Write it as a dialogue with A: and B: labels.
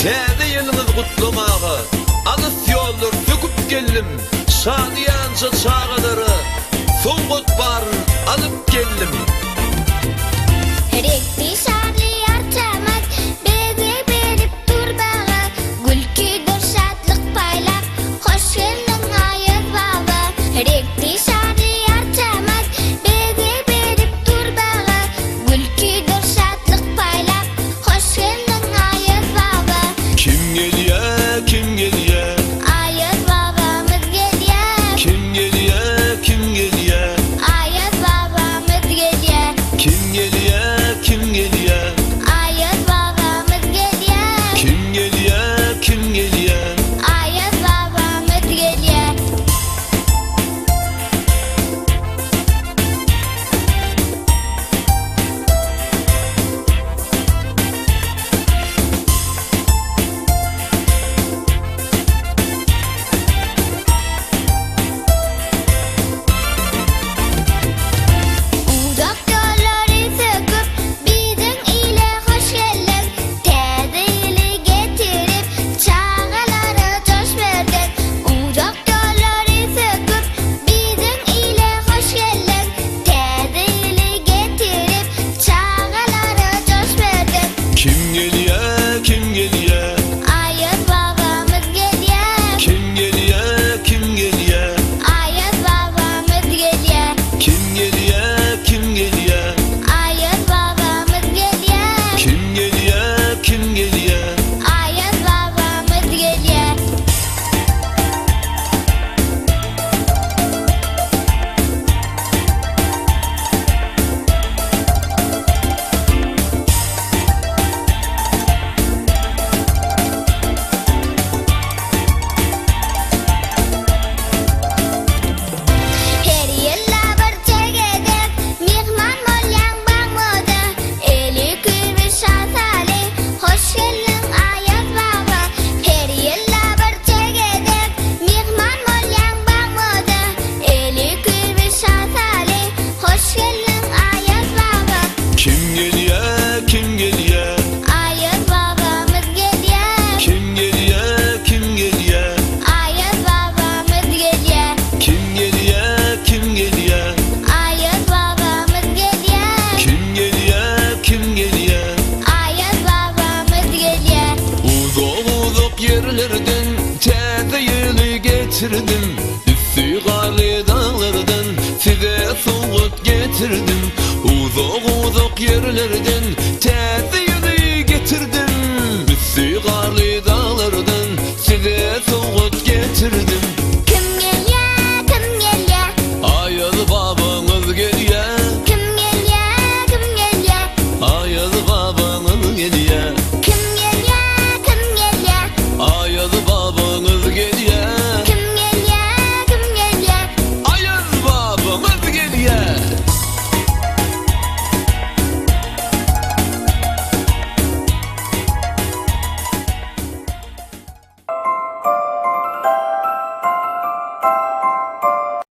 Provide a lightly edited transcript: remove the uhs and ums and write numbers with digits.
A: Täze ýylyňyz gutlamagy, alys ýollar söküp geldim. Şadiýança çağalary, soňgut bar alyp geldim.
B: Rekti şarly artamak, bezi berip turbaga, gülkidir şadlyk paýlap, hoş geldin aýyz baba. Rekti şarly artamak, bezi berip turbaga, gülkidir şadlyk paýlap, hoş geldin aýyz baba.
A: Kim gelýär, kim gelýär?
B: Aýyz babamyz gelýär.
A: Kim gelýär, kim gelýär?
B: Aýyz babamyz gelýär.
A: Kim gelýär, kim gelýär?
B: Aýyz babamyz gelýär.
A: Kim gelýär, kim gelýär?
B: Aýyz babamyz gelýär. Uzak yolları söküp bizim ile hoş geldin. Täze ýyly getirip çağalara coş verdin. Uzak yolları söküp bizim ile hoş geldin. Täze ýyly getirip çağalara coş verdin.
A: Kim gelýär, kim gelýär?
B: Aýyz babamyz gelýär.
A: Kim gelýär, kim gelýär?
B: Aýyz babamyz gelýär.
A: Kim gelýär, kim gelýär?
B: Aýyz babamyz gelýär.
A: Kim gelýär, kim gelýär?
B: Aýyz babamyz gelýär. Her ýylla bir çegedip, mihman bolýan baňmydy. Eli küýmüş şasaly, hoş geldin aýyz baba. Her ýylla bir çegedip, mihman bolýan baňmydy. Eli küýmüş şasaly, hoş geldin aýyz baba.
A: Kim gelýär, kim gelýär?
B: Aýyz babamyz gelýär.
A: Kim gelýär, kim gelýär?
B: Aýyz babamyz gelýär.
A: Kim gelýär, kim gelýär?
B: Aýyz babamyz gelýär.
A: Kim gelýär, kim gelýär?
B: Aýyz babamyz gelýär.
A: Uzak yerlerden täze ýyly getirdim. Üssü galy dağlardan size soňgut getirdim. Uzak yerlerden täze ýyly getirdim. Üssü galy